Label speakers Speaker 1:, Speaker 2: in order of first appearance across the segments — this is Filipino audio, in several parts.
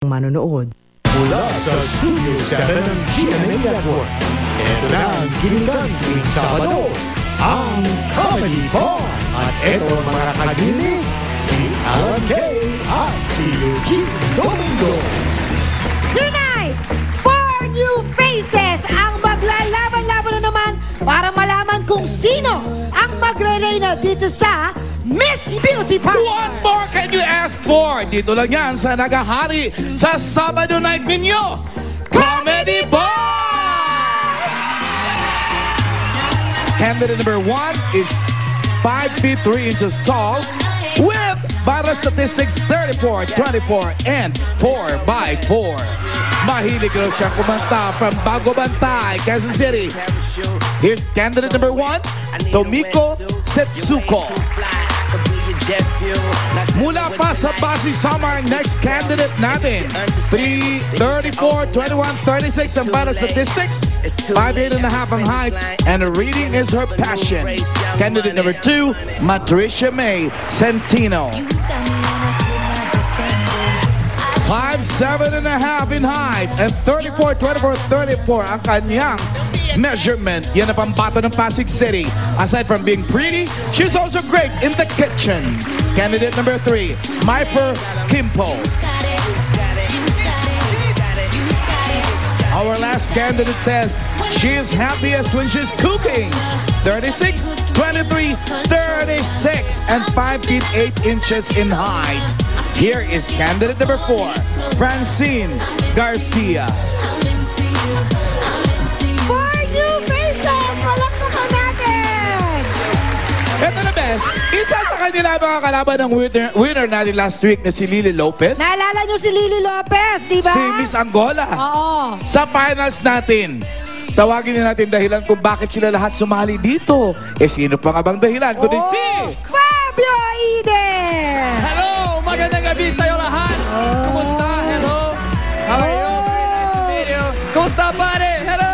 Speaker 1: manonood.
Speaker 2: Mula sa Studio 7 ng GMA Network, ito na ang Ginigang tuwing Sabado, ang Comedy Pod. At ito ang mga kaginig, si Alan Kay at si Eugene Domingo.
Speaker 3: Tonight, 4 new faces ang maglalaban-laban na naman para malaman kung sino ang magre-reyna dito sa Miss Beauty Party.
Speaker 4: What more can you ask for? Dito lang yan sa nagahari sa Sabado Night Ninyo, Comedy Bar! Candidate number 1 is 5 feet 3 inches tall with vital statistics 34, 24, and 4x4. Mahilig raw siyang kumanta from Bago Bantay, Quezon City. Here's candidate number 1, Tomiko Setsuko. Mula pa sa Pasig Samar, next candidate natin. 3, 34, 21, 36 ang vital statistics. 5'8" and a half ang height, and reading is her passion. Candidate number 2, Matricia May Centino. 5'7" and a half in height, and 34, 24, 34 ang kanyang measurement. Yan ang pambata ng Pasig City. Aside from being pretty, she's also great in the kitchen. Candidate number 3, Myfer Kimpo. Our last candidate says she is happiest when she's cooking. 36, 23, 36, and 5 feet 8 inches in height. Here is candidate number 4, Francine Garcia.
Speaker 3: 4 new faces! Palakpakan natin!
Speaker 4: Ito na best, isa sa kanila mga kalaban ng winner natin last week na si Lily Lopez.
Speaker 3: Naalala nyo si Lily Lopez, di ba?
Speaker 4: Si Miss Angola.
Speaker 3: Oo.
Speaker 4: Sa finals natin, tawagin na natin dahilan kung bakit sila lahat sumali dito. Eh sino pa nga bang dahilan? Kundi si
Speaker 3: Fabio Eden!
Speaker 5: Hello! Magandang gabi sa'yo lahat! Kumusta? Hello? How are you? Nice to meet you. Kumusta, pare? Hello?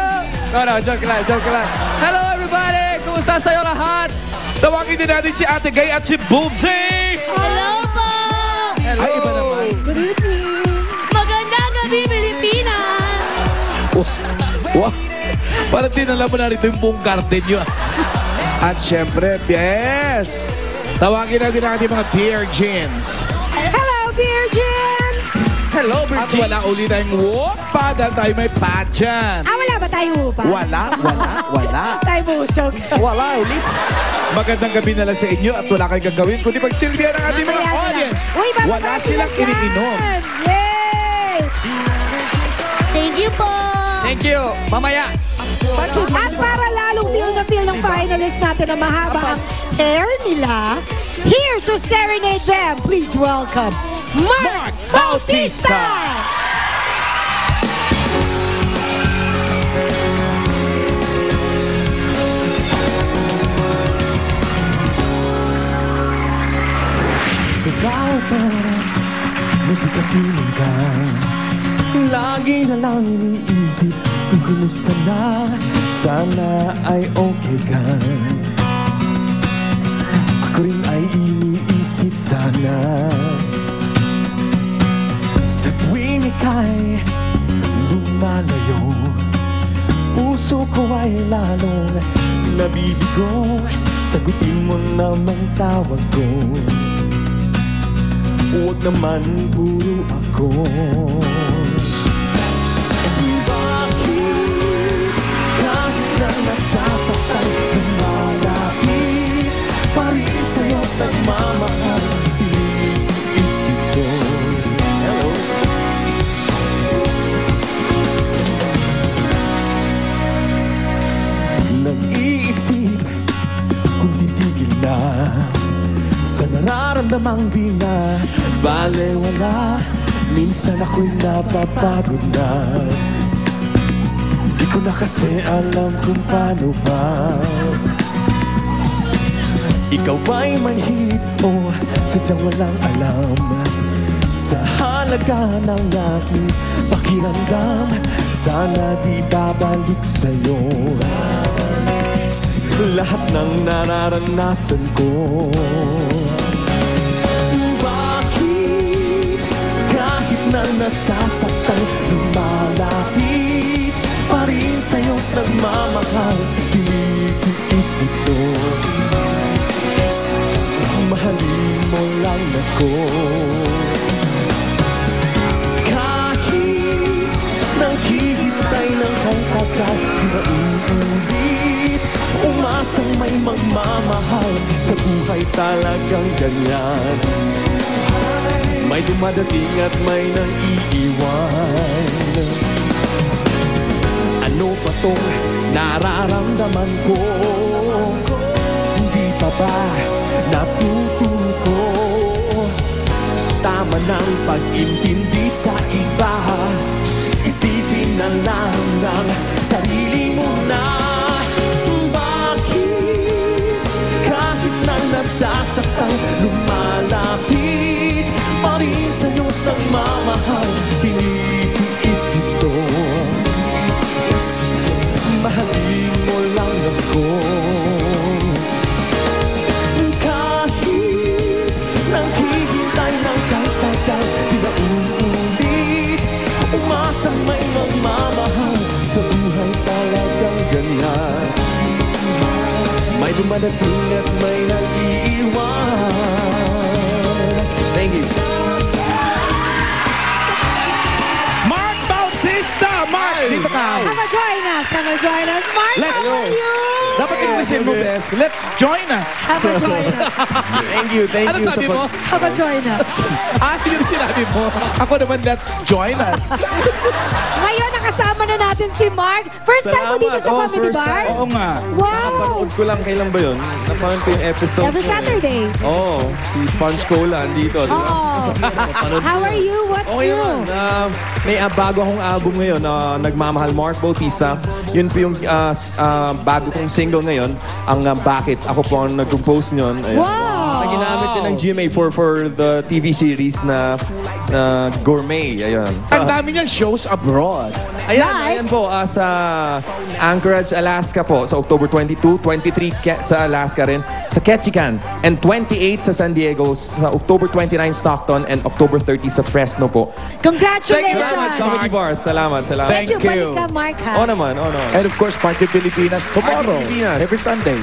Speaker 5: No, joke lang, joke lang. Hello, everybody! Kumusta sa'yo lahat?
Speaker 4: Tawagin din natin si Ate Gay at si Boobsy!
Speaker 6: Hello po!
Speaker 5: Hello!
Speaker 4: Ay, iba naman.
Speaker 6: Good evening! Magandang gabi, Pilipinas!
Speaker 4: Wow! Parang dinala mo na rito yung buong garden nyo. At syempre, yes! Tawagin natin natin mga Dear Jeans.
Speaker 3: Hello, Virgins!
Speaker 5: Hello,
Speaker 4: At
Speaker 5: Virgin!
Speaker 4: wala ulit tayong whoopad at tayo may pageant.
Speaker 3: Wala ba tayo pa?
Speaker 4: Wala.
Speaker 3: Tayo busog.
Speaker 4: Wala ulit. Magandang gabi na lang sa inyo at wala kayong gagawin kundi pagsilbihan ng ating mga
Speaker 3: Mamaya na.
Speaker 4: audience.
Speaker 3: Uy, bababa
Speaker 4: Wala
Speaker 3: sila
Speaker 4: silang
Speaker 3: dyan.
Speaker 4: iniinom.
Speaker 3: Yay!
Speaker 6: Thank you po!
Speaker 5: Thank you! Mamaya!
Speaker 3: At para lalong feel ng finalists natin na mahaba ang hair nila, here to serenade them, please welcome Mark Bautista!
Speaker 2: Sa bawat oras, nagkakapiling ka. Lagi na lang iniisip kung kumusta na. Sana ay okay ka. Ako rin ay iniisip sana. Sa tuwing ika'y lumalayo, puso ko ay lalong nabibigo. Sagutin mo namang tawag ko, huwag naman puro ako. Bakit kahit na nasasaktan, lumalapit pa rin sa'yo nagmamahal isip ko. Hello? Nag-iisip kung titigil na sa nararamdamang di na balewala. Minsan ako'y napapagod na. Di ko na kasi alam kung paano ba. Ikaw ba'y manhid o sadyang walang alam sa halaga ng aking pakiramdam? Sana di babalik sa'yo lahat ng nararanasan ko. Bakit kahit na
Speaker 1: nang nasasaktan, lumalapit pa rin sa'yo't nagmamahal. Tinitiis ito, mahalin mo lang ako. Kahit naghihintay ng kangkakal, di na uulit, umasang may magmamahal. Sa buhay talagang ganyan, may dumadating at may naiiwan. Ano ba tong nararamdaman ko? Hindi pa ba natututo? Tama ng pag-intindi sa iba, isipin na lang ng sarili mo na. Bakit kahit na nasasaktan, lumalapit pa rin sa'yo't nagmamahal. Tinitiis ito, mahalin mo lang ako. Kahit naghihintay ng katagal, di na uulit, umasang may magmamahal. Sa buhay talagang ganyan, may dumadating at may nag-iiwan. Thank you.
Speaker 4: Mark Bautista! Mark, dito ka!
Speaker 3: Come and join us. Come and join us. Mark,
Speaker 4: Let's
Speaker 3: how are you?
Speaker 4: Dapat i-listen mo, Bes. Let's join us!
Speaker 3: Come and join us.
Speaker 1: Thank you, thank
Speaker 4: Ano
Speaker 1: you.
Speaker 4: sabi mo?
Speaker 3: Come and join us.
Speaker 4: Yun sinabi mo. Ako naman, let's join us.
Speaker 3: Ngayon, nakasama na natin si Mark. First time mo dito sa
Speaker 1: Salamat.
Speaker 3: Comedy
Speaker 1: First
Speaker 3: Bar?
Speaker 1: time.
Speaker 4: Oo nga.
Speaker 3: Wow!
Speaker 1: Napanood ko lang, kailan ba yun? Napanood ko yung episode.
Speaker 3: Every Saturday.
Speaker 1: Oo, si Sponge Cola andito. di ba?
Speaker 3: Oh.
Speaker 1: Napanood
Speaker 3: How
Speaker 1: ko
Speaker 3: are
Speaker 1: yun.
Speaker 3: you? What's
Speaker 1: Okay
Speaker 3: new?
Speaker 1: naman. May bago akong album ngayon na Nagmamahal, Mark Bautista. Yun po yung bago kong single ngayon, ang Bakit. Ako po ang nag-compose nyon.
Speaker 3: Wow!
Speaker 1: Na ginamit din ng GMA for the TV series na Gourmet. Ayun.
Speaker 4: Ang dami niyang shows abroad.
Speaker 1: Ayan po sa Anchorage, Alaska po sa October 22, 23 sa Alaska rin, sa Ketchikan, and 28 sa San Diego, sa October 29 Stockton, and October 30 sa Fresno po.
Speaker 3: Congratulations!
Speaker 1: Salamat, Comedy Bar. Salamat.
Speaker 3: Thank you.
Speaker 4: Thank you.
Speaker 3: Balik ka, Mark, ha?
Speaker 1: Oo naman, oo naman.
Speaker 4: And of course, Party Pilipinas tomorrow.
Speaker 1: Party Pilipinas.
Speaker 4: Every Sunday.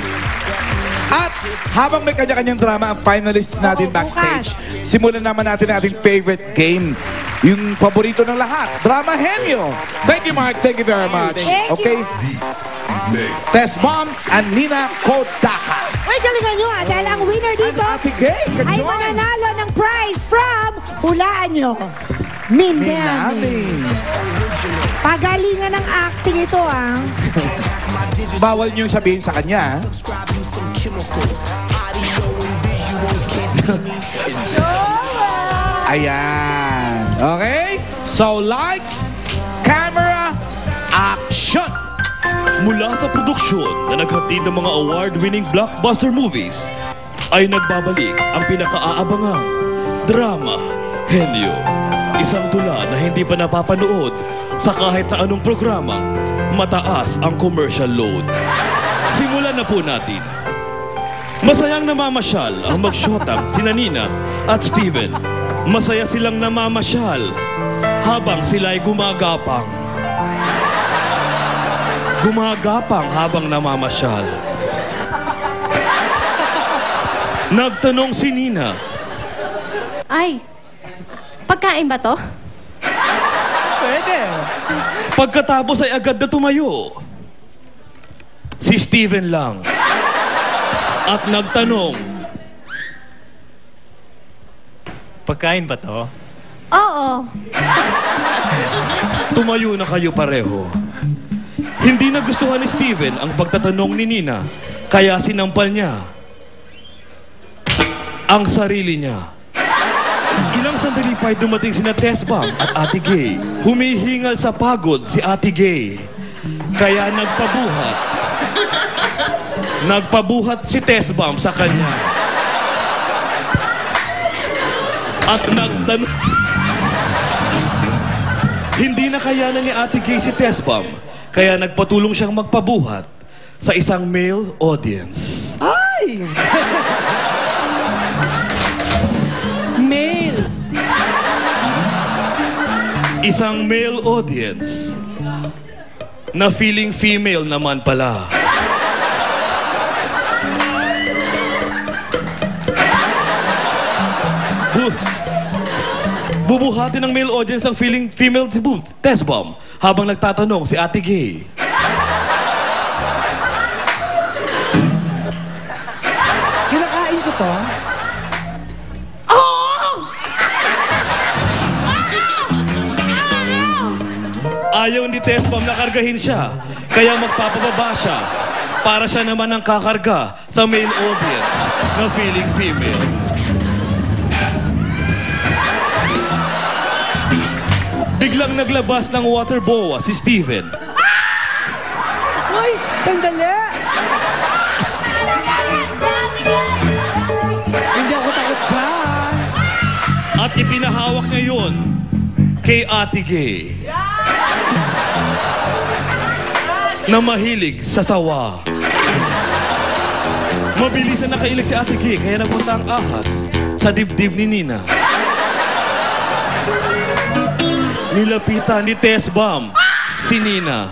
Speaker 4: At habang may kanya-kanyang drama ang finalists natin
Speaker 3: Oo,
Speaker 4: backstage, simulan naman natin ating favorite game. Yung paborito ng lahat, Drama Henyo. Thank you, Mark. Thank you very much.
Speaker 3: Thank
Speaker 4: Okay? Tess Mom and Nina Kodaka.
Speaker 3: Uy, galingan nyo, ha? Dahil ang winner dito
Speaker 4: Ate Gay,
Speaker 3: ay
Speaker 4: ka-join.
Speaker 3: mananalo ng prize from, hulaan nyo, Minami. Pagalingan ng acting ito, ah.
Speaker 4: Bawal niyong sabihin sa kanya. Ayan. Okay? So, lights, camera, action!
Speaker 7: Mula sa produksyon na naghatid ng mga award-winning blockbuster movies, ay nagbabalik ang pinakaaabangang drama, Henyo. Isang tula na hindi pa napapanood sa kahit na anong programang mataas ang commercial load. Simulan na po natin. Masayang namamasyal ang magsyotang sina Nina at Steven. Masaya silang namamasyal habang sila'y gumagapang. Gumagapang habang namamasyal. Nagtanong si Nina.
Speaker 6: Ay, pagkain ba to?
Speaker 7: Pagkatapos ay agad na tumayo. Si Steven lang. At nagtanong.
Speaker 8: Pagkain ba to?
Speaker 6: Oo.
Speaker 7: Tumayo na kayo pareho. Hindi nagustuhan ni Steven ang pagtatanong ni Nina, kaya sinampal niya ang sarili niya. Ilang sandali pa'y dumating sina Tess Bang at Ate Gay. Humihingal sa pagod si Ate Gay, kaya nagpabuhat si Tess Bang sa kanya. At nagtanong. Hindi na kayanan ni Ate Gay si Tess Bang, kaya nagpatulong siyang magpabuhat sa isang male audience.
Speaker 3: Ay! Mail!
Speaker 7: Isang male audience na feeling female naman pala. Bubuhatin ng male audience ang feeling female si Test Bomb habang nagtatanong si Ate Gay.
Speaker 3: Kinakain ko to?
Speaker 7: Ayaw ni Test Bomb na kargahin siya, kaya magpapababa siya para siya naman ang kakarga sa male audience na feeling female. Biglang naglabas ng water boa si Steven.
Speaker 3: Uy, sandali! Hindi ako takot dyan.
Speaker 7: At ipinahawak niya yun kay Ate Gay. Na mahilig sa sawa. Mabilis na nakailig si Ate Gay kaya napunta ang ahas sa dibdib ni Nina. Nilapitan ni Test Bomb si Nina.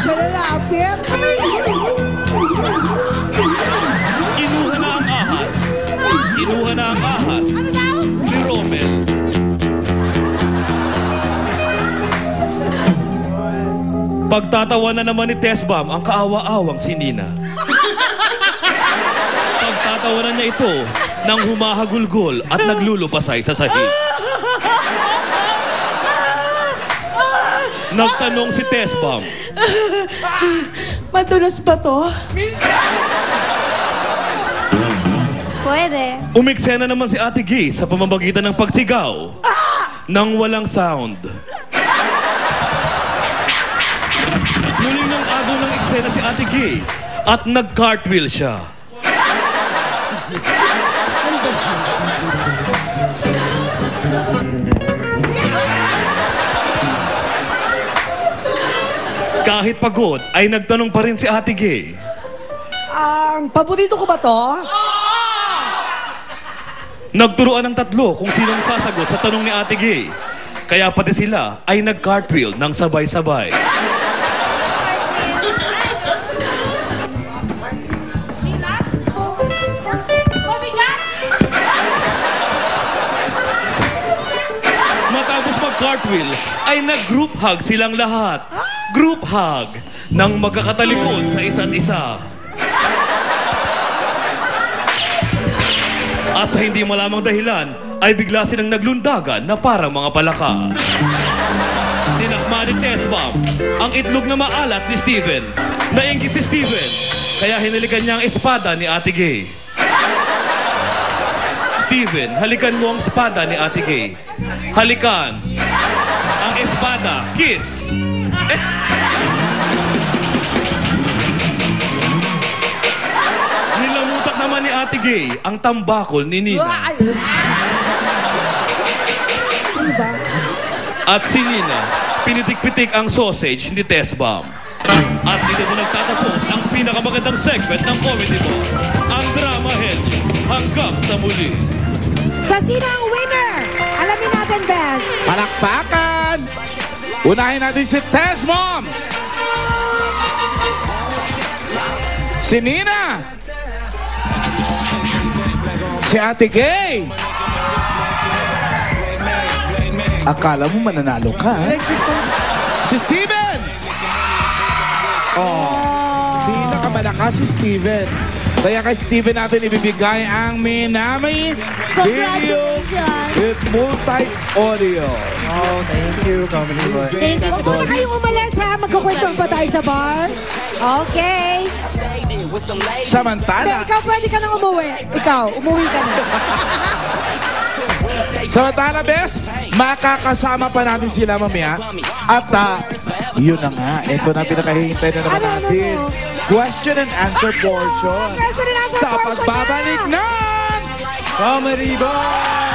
Speaker 3: Siya lalapit.
Speaker 7: Kinuha na ang ahas. Kinuha na ang ahas ni Romel. Pagtatawa na naman ni Test Bomb ang kaawa-awang si Nina. Pagtatawanan niya ito nang humahagulgol at naglulupasay sa sahig. Nagtanong si Test Bomb.
Speaker 3: Madulas ba to?
Speaker 6: Pwede.
Speaker 7: Umiksena naman si Ate Gay sa pamamagitan ng pagsigaw nang walang sound. Muling nang agaw ng eksena si Ate Gay at nag-cartwheel siya. Kahit pagod, ay nagtanong pa rin si Ate Gay.
Speaker 3: Paborito ko ba to?
Speaker 7: Nagturuan ng tatlo kung sinong sasagot sa tanong ni Ate Gay. Kaya pati sila ay nag-cartwheel ng sabay-sabay. Matapos mag-cartwheel, ay nag-group hug silang lahat. Group hug ng magkakatalikod sa isa't isa. At sa hindi malamang dahilan, ay bigla silang naglundagan na parang mga palaka. Tinakma ni Test Bomb ang itlog na maalat ni Steven. Nainggit si Steven, kaya hinalikan niya ang espada ni Ate Gay. Steven, halikan mo ang espada ni Ate Gay. Halikan ang espada. Kiss. Nilamutak naman ni Ate Gay ang tambakol ni Nina. At si Nina, pinitik-pitik ang sausage ni Test Bomb. At dito mo nagtatapos ang pinakamagandang segment ng comedy mo, ang Drama Henyo. Hanggang sa muli.
Speaker 3: Sa sino ang winner? Alamin natin, Bes.
Speaker 4: Palakpakan! Unahin natin si Test Bomb! Si Nina! Si Ate Gay! Akala mo mananalo ka, ha? Si Steven! Pinakamalakas si Steven. Kaya kay Steven natin ibibigay ang Minami Video with multi-audio.
Speaker 8: Oh, thank you, Comedy Boy.
Speaker 6: Thank you.
Speaker 3: Huwag muna kayong umalis, ha? Magkukwentuhan pa tayo sa bar. Okay. Hindi,
Speaker 4: Samantala,
Speaker 3: ikaw pwede ka nang umuwi. Ikaw, umuwi ka na.
Speaker 4: Samantala, Bes, makakasama pa natin sila mamaya. At yun na nga, ito na pinakahihintay na naman natin. Question and answer portion.
Speaker 3: Question and answer
Speaker 4: Sa
Speaker 3: portion
Speaker 4: pagbabalik ng Comedy Boy!